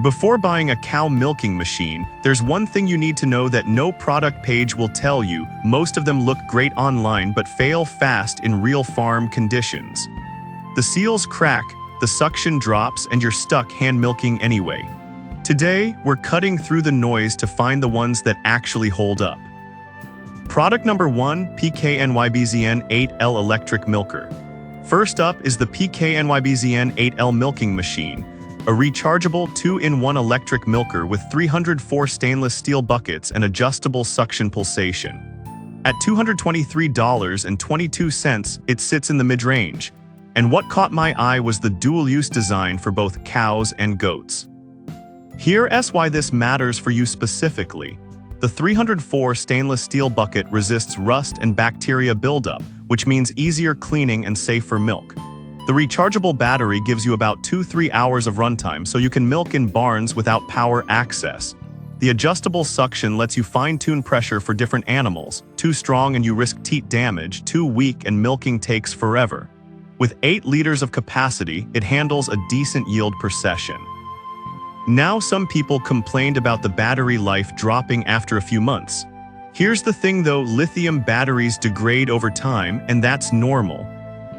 Before buying a cow milking machine, there's one thing you need to know that no product page will tell you. Most of them look great online but fail fast in real farm conditions. The seals crack, the suction drops, and you're stuck hand milking anyway. Today, we're cutting through the noise to find the ones that actually hold up. Product number 1, PKNYBZN 8L Electric Milker. First up is the PKNYBZN 8L milking machine, a rechargeable 2-in-1 electric milker with 304 stainless steel buckets and adjustable suction pulsation. At $223.22, it sits in the mid-range. And what caught my eye was the dual-use design for both cows and goats. Here's why this matters for you specifically. The 304 stainless steel bucket resists rust and bacteria buildup, which means easier cleaning and safer milk. The rechargeable battery gives you about 2-3 hours of runtime, so you can milk in barns without power access. The adjustable suction lets you fine-tune pressure for different animals. Too strong and you risk teat damage, too weak and milking takes forever. With 8 liters of capacity, it handles a decent yield per session. Now some people complained about the battery life dropping after a few months. Here's the thing though, lithium batteries degrade over time, and that's normal.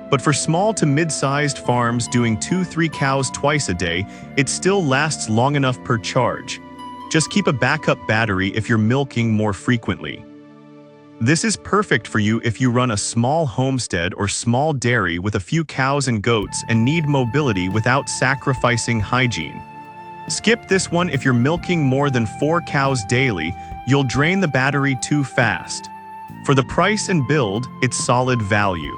But for small to mid-sized farms doing 2-3 cows twice a day, it still lasts long enough per charge. Just keep a backup battery if you're milking more frequently. This is perfect for you if you run a small homestead or small dairy with a few cows and goats and need mobility without sacrificing hygiene. Skip this one if you're milking more than 4 cows daily. You'll drain the battery too fast. For the price and build, it's solid value.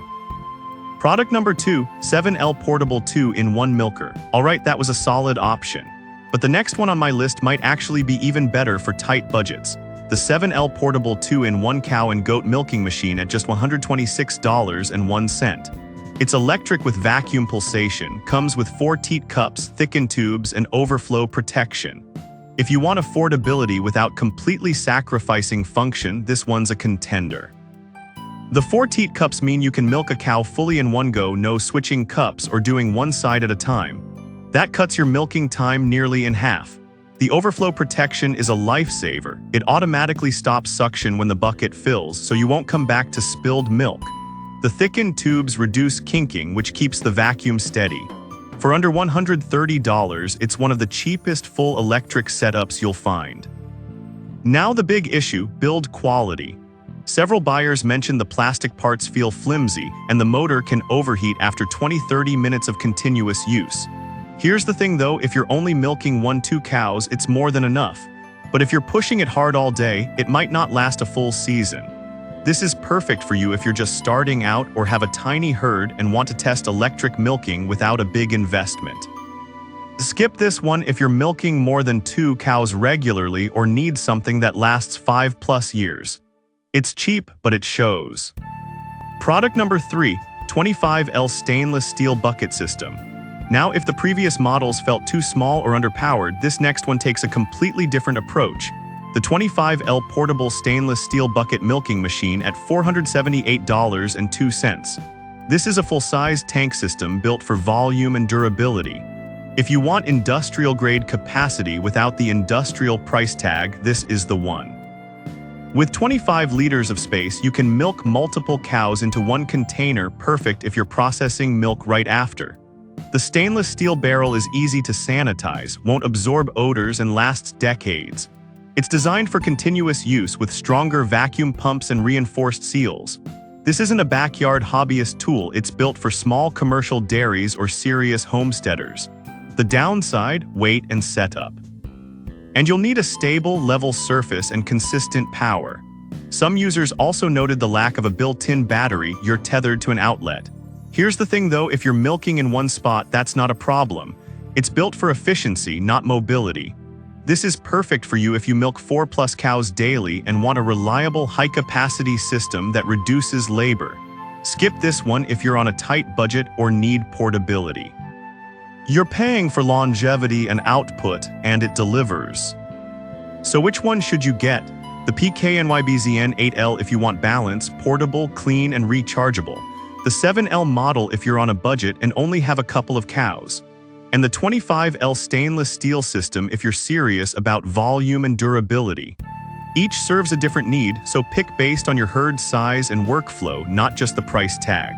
Product number 2, 7L Portable 2-in-1 Milker. Alright, that was a solid option. But the next one on my list might actually be even better for tight budgets. The 7L Portable 2-in-1 Cow and Goat Milking Machine at just $126.01. It's electric with vacuum pulsation, comes with 4 teat cups, thickened tubes, and overflow protection. If you want affordability without completely sacrificing function, this one's a contender. The 4 teat cups mean you can milk a cow fully in one go, no switching cups or doing one side at a time. That cuts your milking time nearly in half. The overflow protection is a lifesaver. It automatically stops suction when the bucket fills, so you won't come back to spilled milk. The thickened tubes reduce kinking, which keeps the vacuum steady. For under $130, it's one of the cheapest full electric setups you'll find. Now the big issue, build quality. Several buyers mentioned the plastic parts feel flimsy and the motor can overheat after 20-30 minutes of continuous use. Here's the thing though, if you're only milking 1-2 cows, it's more than enough. But if you're pushing it hard all day, it might not last a full season. This is perfect for you if you're just starting out or have a tiny herd and want to test electric milking without a big investment. Skip this one if you're milking more than 2 cows regularly or need something that lasts 5+ years. It's cheap, but it shows. Product number 3, 25L Stainless Steel Bucket System. Now, if the previous models felt too small or underpowered, this next one takes a completely different approach. The 25L Portable Stainless Steel Bucket Milking Machine at $478.02. This is a full-size tank system built for volume and durability. If you want industrial-grade capacity without the industrial price tag, this is the one. With 25 liters of space, you can milk multiple cows into one container, perfect if you're processing milk right after. The stainless steel barrel is easy to sanitize, won't absorb odors, and lasts decades. It's designed for continuous use with stronger vacuum pumps and reinforced seals. This isn't a backyard hobbyist tool, it's built for small commercial dairies or serious homesteaders. The downside, weight and setup. And you'll need a stable, level surface and consistent power. Some users also noted the lack of a built-in battery. You're tethered to an outlet. Here's the thing though, if you're milking in one spot, that's not a problem. It's built for efficiency, not mobility. This is perfect for you if you milk 4+ cows daily and want a reliable, high-capacity system that reduces labor. Skip this one if you're on a tight budget or need portability. You're paying for longevity and output, and it delivers. So which one should you get? The PKNYBZN 8L if you want balance, portable, clean, and rechargeable. The 7L model if you're on a budget and only have a couple of cows. and the 25L stainless steel system if you're serious about volume and durability. Each serves a different need, so pick based on your herd size and workflow, not just the price tag.